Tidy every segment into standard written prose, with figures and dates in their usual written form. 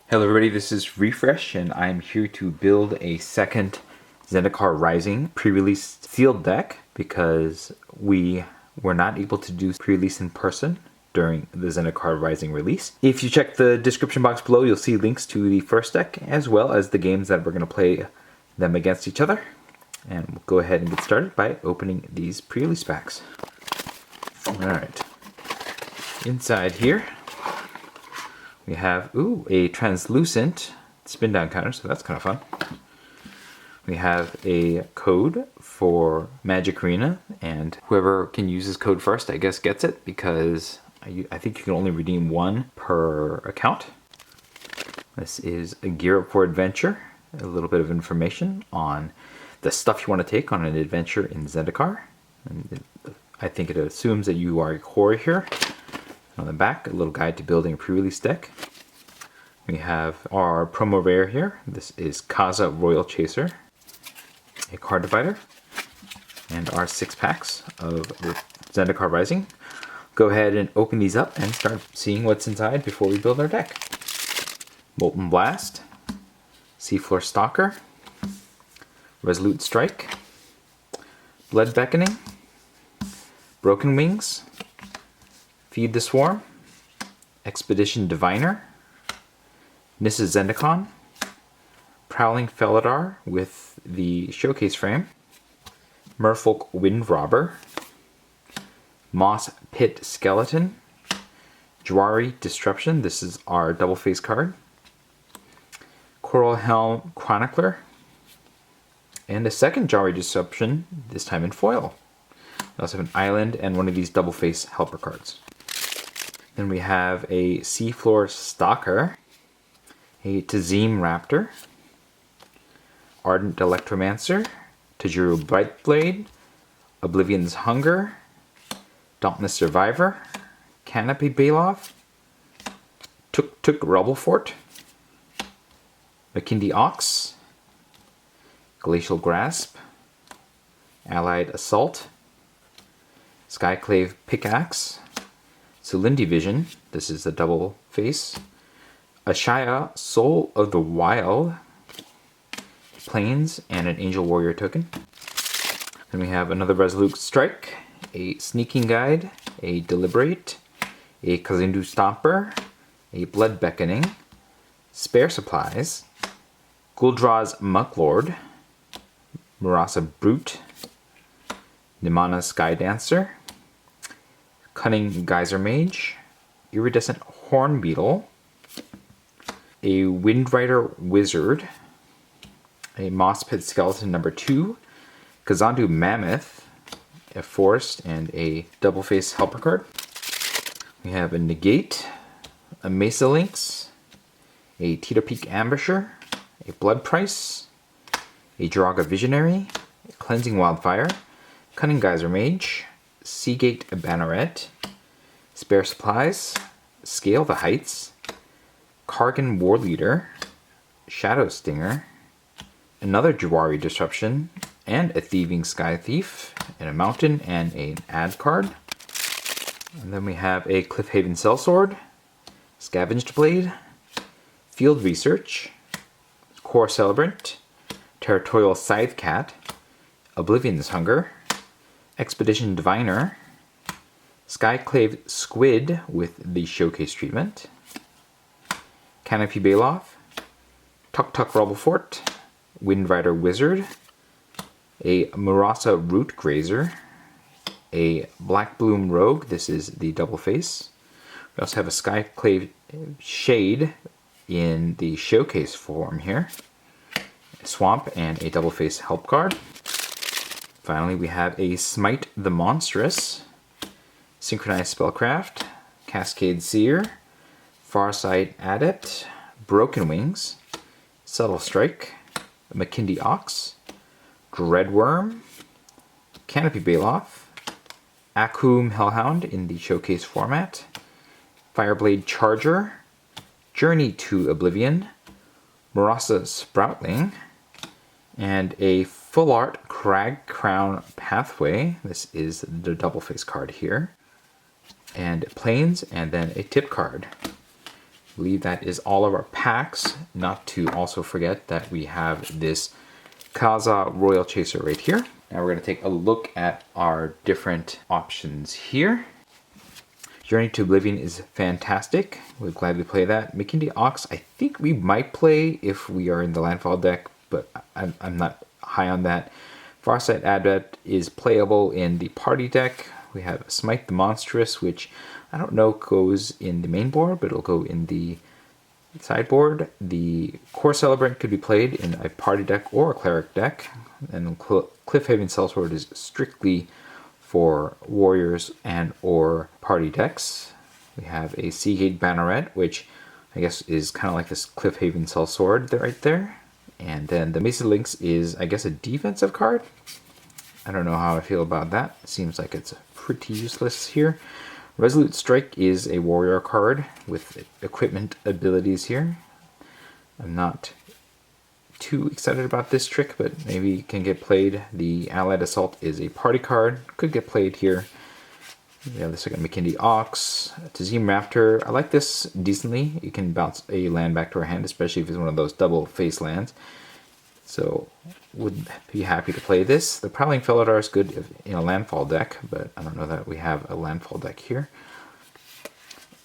Hello everybody, this is Refresh and I'm here to build a second Zendikar Rising pre-release sealed deck because we were not able to do pre-release in person during the Zendikar Rising release. If you check the description box below, you'll see links to the first deck as well as the games that we're going to play them against each other. And we'll go ahead and get started by opening these pre-release packs. Alright, inside here we have, a translucent spin down counter, so that's kind of fun. We have a code for Magic Arena, and whoever can use this code first, I guess, gets it, because I think you can only redeem one per account. This is a Gear Up for Adventure, a little bit of information on the stuff you want to take on an adventure in Zendikar. And I think it assumes that you are a core here. On the back, a little guide to building a pre-release deck. We have our promo rare here. This is Kaza Royal Chaser, a card divider, and our 6 packs of the Zendikar Rising. Go ahead and open these up and start seeing what's inside before we build our deck. Molten Blast, Seafloor Stalker, Resolute Strike, Blood Beckoning, Broken Wings, Feed the Swarm, Expedition Diviner, Nissa Zendikon, Prowling Felidar with the showcase frame, Merfolk Wind Robber, Moss Pit Skeleton, Jwari Disruption, this is our double face card, Coral Helm Chronicler, and a second Jwari Disruption, this time in foil. We also have an island and one of these double face helper cards. Then we have a Seafloor Stalker, a Tazim Raptor, Ardent Electromancer, Tajuru Brightblade, Oblivion's Hunger, Dauntless Survivor, Canopy Bailoff, Tuk Tuk Rubblefort, Makindi Ox, Glacial Grasp, Allied Assault, Skyclave Pickaxe, Sulindi Vision, this is the double face, Ashaya Soul of the Wild, Plains, and an Angel Warrior token. Then we have another Resolute Strike, a Sneaking Guide, a Deliberate, a Kazindu Stomper, a Blood Beckoning, Spare Supplies, Guldraw's Mucklord, Murasa Brute, Nimana Sky Dancer, Cunning Geyser Mage, Iridescent Horn Beetle, a Windrider Wizard, a Moss Pit Skeleton number 2, Kazandu Mammoth, a Forest, and a double face helper card. We have a Negate, a Mesa Lynx, a Tito Peak Ambusher, a Blood Price, a Jiraga Visionary, a Cleansing Wildfire, Cunning Geyser Mage, Seagate Banneret, Spare Supplies, Scale the Heights, Kargan War Leader, Shadow Stinger, another Jwari Disruption, and a Thieving Sky Thief, and a Mountain, and an ad card. And then we have a Cliffhaven Sellsword, Scavenged Blade, Field Research, Core Celebrant, Territorial Scythe Cat, Oblivion's Hunger, Expedition Diviner, Skyclave Squid with the showcase treatment, Canopy Bailoff, Tuk Tuk Rubblefort, Windrider Wizard, a Murasa Root Grazer, a Black Bloom Rogue, this is the double face. We also have a Skyclave Shade in the showcase form here, a Swamp, and a double face help card. Finally, we have a Smite the Monstrous, Synchronized Spellcraft, Cascade Seer, Farsight Adept, Broken Wings, Subtle Strike, Makindi Ox, Dreadworm, Canopy Bailoff, Akum Hellhound in the showcase format, Fireblade Charger, Journey to Oblivion, Murasa Sproutling, and a Full Art Crag Crown Pathway. This is the double face card here. And Plains, and then a tip card. believe that is all of our packs. Not to also forget that we have this Kaza Royal Chaser right here. Now we're going to take a look at our different options here. Journey to Oblivion is fantastic. We'd gladly play that. Makindi Ox, I think we might play if we are in the landfall deck, but I'm not high on that. Farsight Adept is playable in the party deck. We have Smite the Monstrous, which I don't know goes in the main board, but it'll go in the sideboard. The Core Celebrant could be played in a party deck or a cleric deck. And Cliffhaven Sellsword is strictly for warriors and or party decks. We have a Seagate Banneret, which I guess is kind of like this Cliffhaven Sellsword right there. And then the Mesa Lynx is, I guess, a defensive card. I don't know how I feel about that. It seems like it's pretty useless here. Resolute Strike is a warrior card with equipment abilities here. I'm not too excited about this trick, but maybe it can get played. The Allied Assault is a party card, could get played here. We have the second Makindi Ox, Tazim Raptor. I like this decently. You can bounce a land back to our hand, especially if it's one of those double face lands. So would be happy to play this. The Prowling Felidar is good in a landfall deck, but I don't know that we have a landfall deck here.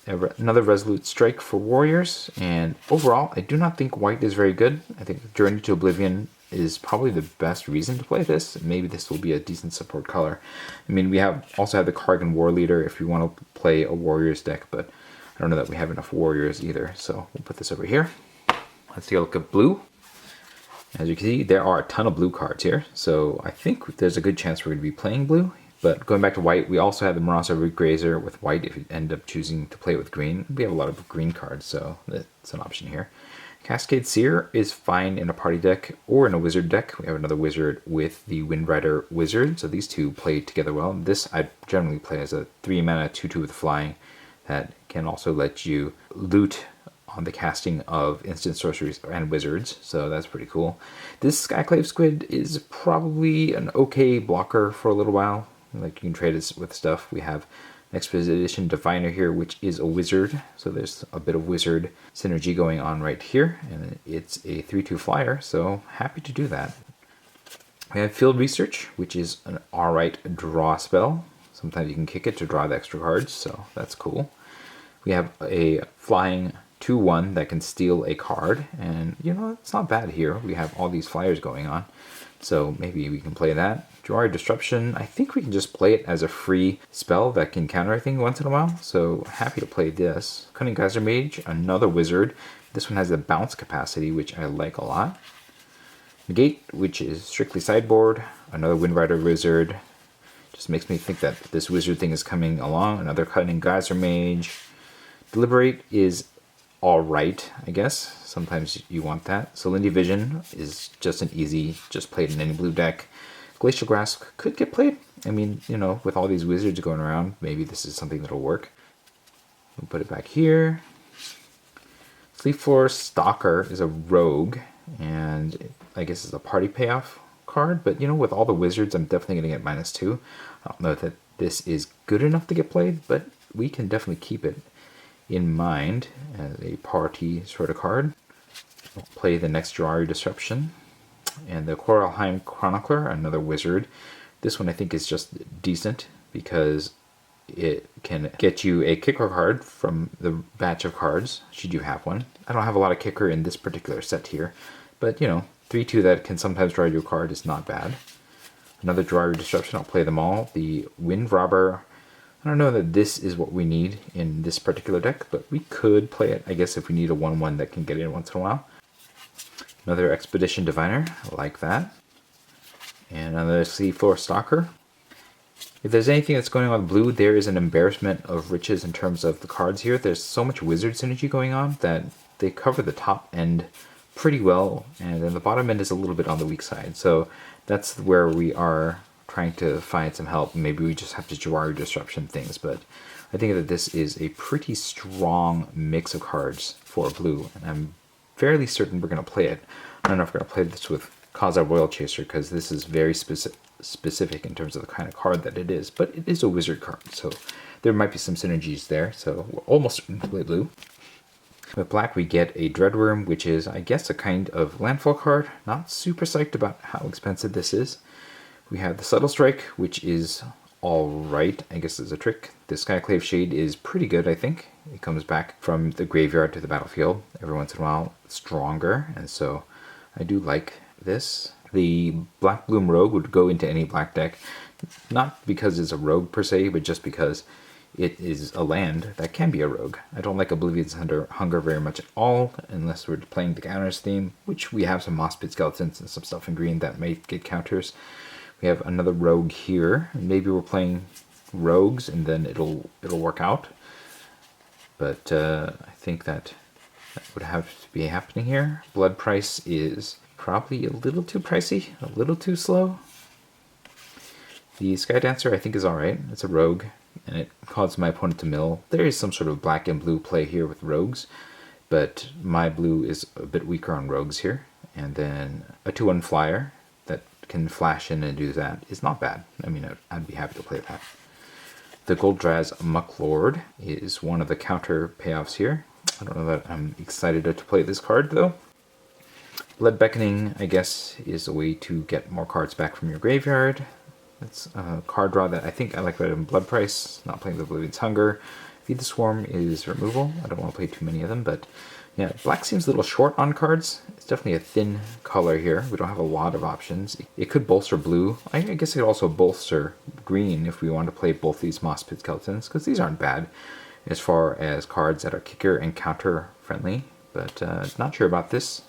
Another Resolute Strike for warriors, and overall I do not think white is very good. I think Journey to Oblivion is probably the best reason to play this. Maybe this will be a decent support color. I mean, we also have the Kargan War Leader if you want to play a warriors deck, but I don't know that we have enough warriors either, so we'll put this over here. Let's take a look at blue. As you can see, there are a ton of blue cards here, so I think there's a good chance we're going to be playing blue. But going back to white, we also have the Marasa Root Grazer with white if you end up choosing to play with green. We have a lot of green cards, so that's an option here. Cascade Seer is fine in a party deck or in a wizard deck. We have another wizard with the Windrider Wizard, so these two play together well. This I generally play as a 3-mana 2/2 with flying that can also let you loot on the casting of instant sorceries and wizards, so that's pretty cool. This Skyclave Squid is probably an okay blocker for a little while. Like, you can trade it with stuff. We have Expedition Diviner here, which is a wizard, so there's a bit of wizard synergy going on right here, and it's a 3/2 flyer, so happy to do that. We have Field Research, which is an alright draw spell. Sometimes you can kick it to draw the extra cards, so that's cool. We have a flying 2/1 that can steal a card, and you know, it's not bad here. We have all these flyers going on, so maybe we can play that. Jawari Disruption, I think we can just play it as a free spell that can counter everything once in a while, so happy to play this. Cunning Geyser Mage, another wizard. This one has the bounce capacity, which I like a lot. Negate, which is strictly sideboard, another Windrider Wizard. Just makes me think that this wizard thing is coming along. Another Cunning Geyser Mage. Deliberate is alright, I guess. Sometimes you want that. Celindy Vision is just an easy, just played in any blue deck. Glacial Grasp could get played. I mean, you know, with all these wizards going around, maybe this is something that'll work. We'll put it back here. Sleepfloor Stalker is a rogue, and I guess it's a party payoff card, but you know, with all the wizards, I'm definitely going to get -2. I don't know that this is good enough to get played, but we can definitely keep it in mind as a party sort of card. We'll play the next Jawari Disruption. And the Coralheim Chronicler, another wizard. This one I think is just decent because it can get you a kicker card from the batch of cards, should you have one. I don't have a lot of kicker in this particular set here, but you know, 3/2 that can sometimes draw you a card is not bad. Another Jawari Disruption, I'll play them all. The Wind Robber, I don't know that this is what we need in this particular deck, but we could play it, I guess, if we need a 1/1 that can get in once in a while. Another Expedition Diviner, I like that. And another Seafloor Stalker. If there's anything that's going on with blue, there is an embarrassment of riches in terms of the cards here. There's so much wizard synergy going on that they cover the top end pretty well, and then the bottom end is a little bit on the weak side. So that's where we are trying to find some help. Maybe we just have to Jawari Disruption things, but I think that this is a pretty strong mix of cards for blue, and I'm fairly certain we're going to play it. I don't know if we're going to play this with Kaza Royal Chaser, because this is very specific in terms of the kind of card that it is, but it is a wizard card, so there might be some synergies there, so we're almost certain to play blue. With black, we get a Dreadworm, which is, I guess, a kind of landfall card. Not super psyched about how expensive this is. We have the Subtle Strike, which is alright. I guess it's a trick. The Skyclave Shade is pretty good, I think. It comes back from the graveyard to the battlefield every once in a while, stronger, and so I do like this. The Black Bloom Rogue would go into any black deck, not because it's a rogue per se, but just because it is a land that can be a rogue. I don't like Oblivion's Hunger very much at all, unless we're playing the counters theme, which we have some Moss Pit Skeletons and some stuff in green that may get counters. We have another rogue here. Maybe we're playing rogues and then it'll work out. But I think that would have to be happening here. Blood price is probably a little too pricey, a little too slow. The Sky Dancer I think is alright. It's a rogue, and it causes my opponent to mill. There is some sort of black and blue play here with rogues, but my blue is a bit weaker on rogues here. And then a 2/1 flyer that can flash in and do that is not bad. I mean, I'd be happy to play that. The Goldraz Mucklord is one of the counter payoffs here. I don't know that I'm excited to play this card though. Blood Beckoning, I guess, is a way to get more cards back from your graveyard. That's a card draw that I think I like better than Blood Price. Not playing the Oblivion's Hunger. Feed the Swarm is removal. I don't want to play too many of them, but yeah, black seems a little short on cards. It's definitely a thin color here. We don't have a lot of options. It could bolster blue. I guess it could also bolster green if we want to play both these Moss Pit Skeletons, because these aren't bad as far as cards that are kicker and counter friendly, but not sure about this.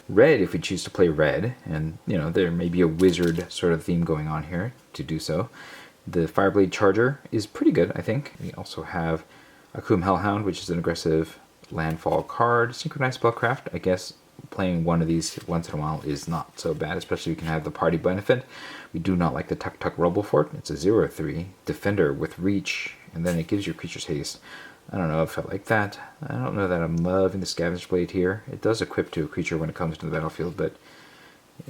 Red, if we choose to play red, and you know, there may be a wizard sort of theme going on here to do so. The Fireblade Charger is pretty good, I think. We also have Akum Hellhound, which is an aggressive landfall card. Synchronized Spellcraft, I guess playing one of these once in a while is not so bad, especially if you can have the party benefit. We do not like the Tuk Tuk Robofort. It's a 0/3 defender with reach, and then it gives your creatures haste. I don't know if I like that. I don't know that I'm loving the Scavenge Blade here. It does equip to a creature when it comes to the battlefield, but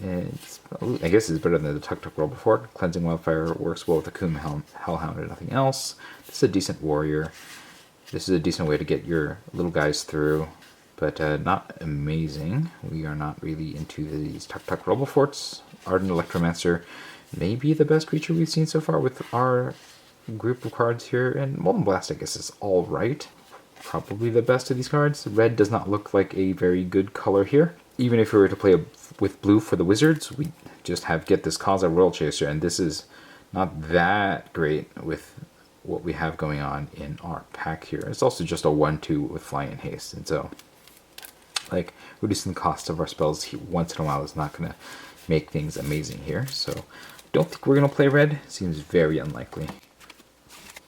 I guess it's better than the Tuk Tuk Robofort. Cleansing Wildfire works well with the Akum Hellhound and nothing else. This is a decent warrior. This is a decent way to get your little guys through, but not amazing. We are not really into these Tuk Tuk Roboforts. Ardent Electromancer may be the best creature we've seen so far with our group of cards here, and Molten Blast I guess is alright. Probably the best of these cards. Red does not look like a very good color here. Even if we were to play with blue for the Wizards, we just have Get This Kaza World Chaser, and this is not that great with what we have going on in our pack here. It's also just a 1/2 with Flying and Haste, and so like reducing the cost of our spells once in a while is not going to make things amazing here. So don't think we're going to play red. Seems very unlikely.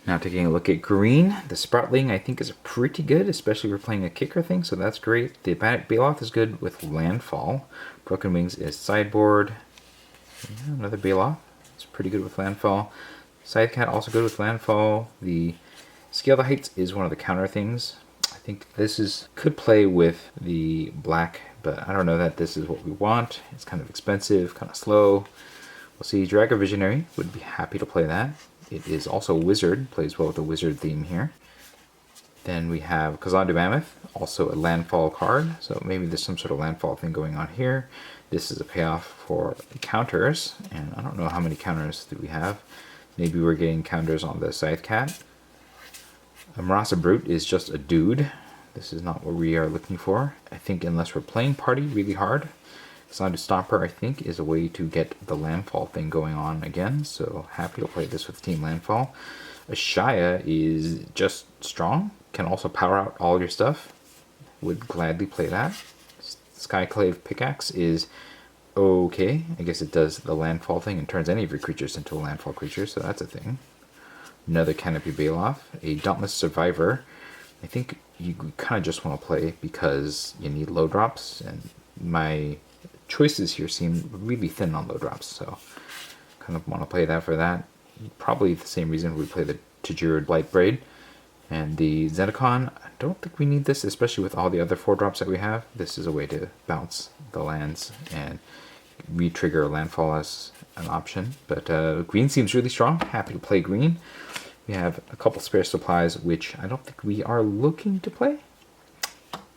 Now taking a look at green, the Sproutling I think is pretty good, especially if we're playing a kicker thing, so that's great. The Abanic Baloth is good with landfall. Broken Wings is sideboard. Yeah, another Baloth. It's pretty good with landfall. Scythecat also good with landfall. The Scale the Heights is one of the counter things. I think this could play with the black, but I don't know that this is what we want. It's kind of expensive, kind of slow. We'll see. Dragon Visionary, would be happy to play that. It is also Wizard, plays well with the Wizard theme here. Then we have Kazandu Mammoth, also a landfall card, so maybe there's some sort of landfall thing going on here. This is a payoff for counters, and I don't know how many counters do we have. Maybe we're getting counters on the Scythecat. A Marasa Brute is just a dude. This is not what we are looking for. I think unless we're playing party really hard. Kazandu Stomper, I think, is a way to get the landfall thing going on again, so happy to play this with Team Landfall. Ashaya is just strong, can also power out all your stuff. Would gladly play that. Skyclave Pickaxe is okay. I guess it does the landfall thing and turns any of your creatures into a landfall creature, so that's a thing. Another Canopy Baloth. A Dauntless Survivor. I think you kind of just want to play because you need low drops, and my choices here seem really thin on low drops, so kind of want to play that for that. Probably the same reason we play the Tajir Blightbraid. And the Zendikar, I don't think we need this, especially with all the other 4-drops that we have. This is a way to bounce the lands and re-trigger landfall as an option. But green seems really strong. Happy to play green. We have a couple spare supplies, which I don't think we are looking to play.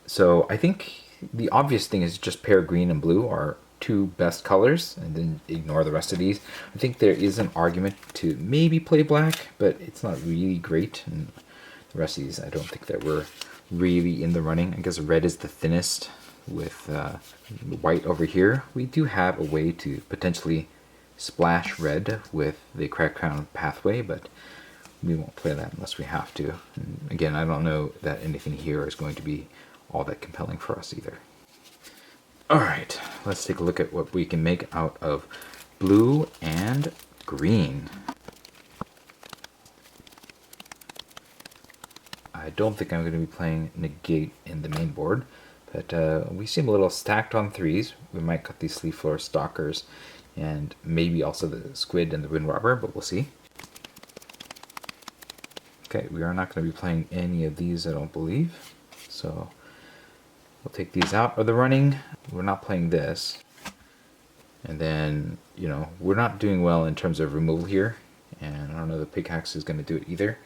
So I think the obvious thing is just pair green and blue are two best colors and then ignore the rest of these. I think there is an argument to maybe play black, but it's not really great. And the rest of these, I don't think that we're really in the running. I guess red is the thinnest with white over here. We do have a way to potentially splash red with the Crack Crown pathway, but we won't play that unless we have to. And again, I don't know that anything here is going to be all that compelling for us either. Alright, let's take a look at what we can make out of blue and green. I don't think I'm going to be playing Negate in the main board, but we seem a little stacked on threes. We might cut these Sleeve Floor Stalkers and maybe also the Squid and the Wind Robber, but we'll see. Okay, we are not going to be playing any of these, I don't believe. So we'll take these out of the running. We're not playing this. And then, you know, we're not doing well in terms of removal here. And I don't know the pickaxe is going to do it either.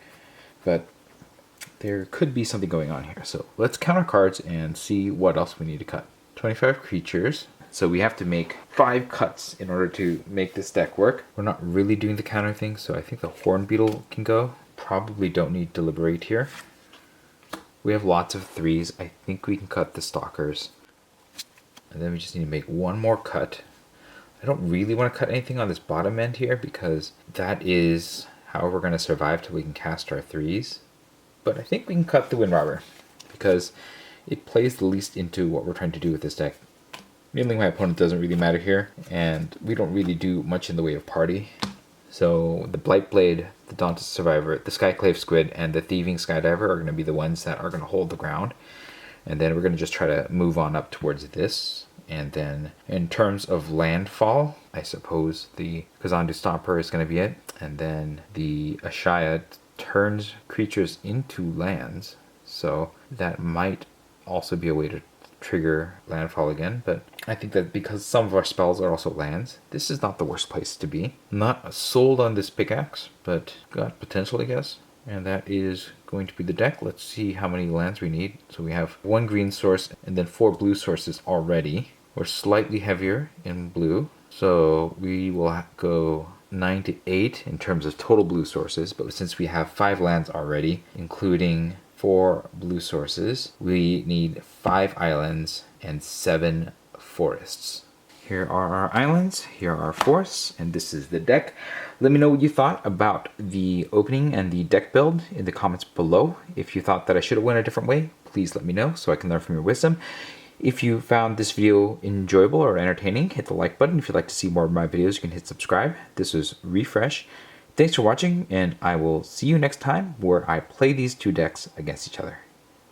But there could be something going on here. So let's count our cards and see what else we need to cut. 25 creatures. So we have to make 5 cuts in order to make this deck work. We're not really doing the counter thing, so I think the Horn Beetle can go. Probably don't need Deliberate here. We have lots of threes. I think we can cut the Stalkers. And then we just need to make one more cut. I don't really want to cut anything on this bottom end here because that is how we're going to survive till we can cast our threes. But I think we can cut the Wind Robber because it plays the least into what we're trying to do with this deck. Mainly my opponent doesn't really matter here, and we don't really do much in the way of party. So the Blightblade, the Daunted Survivor, the Skyclave Squid, and the Thieving Skydiver are going to be the ones that are going to hold the ground. And then we're going to just try to move on up towards this. And then in terms of landfall, I suppose the Kazandu Stomper is going to be it. And then the Ashaya turns creatures into lands. So that might also be a way to trigger landfall again, but I think that because some of our spells are also lands, this is not the worst place to be. Not sold on this pickaxe, but got potential, I guess. And that is going to be the deck. Let's see how many lands we need. So we have 1 green source and then 4 blue sources already. We're slightly heavier in blue, so we will go 9 to 8 in terms of total blue sources, but since we have 5 lands already, including 4 blue sources, we need 5 islands and 7 forests. Here are our islands, here are our forests, and this is the deck. Let me know what you thought about the opening and the deck build in the comments below. If you thought that I should have went a different way, please let me know so I can learn from your wisdom. If you found this video enjoyable or entertaining, hit the like button. If you'd like to see more of my videos, you can hit subscribe. This was Refresh. Thanks for watching, and I will see you next time where I play these 2 decks against each other.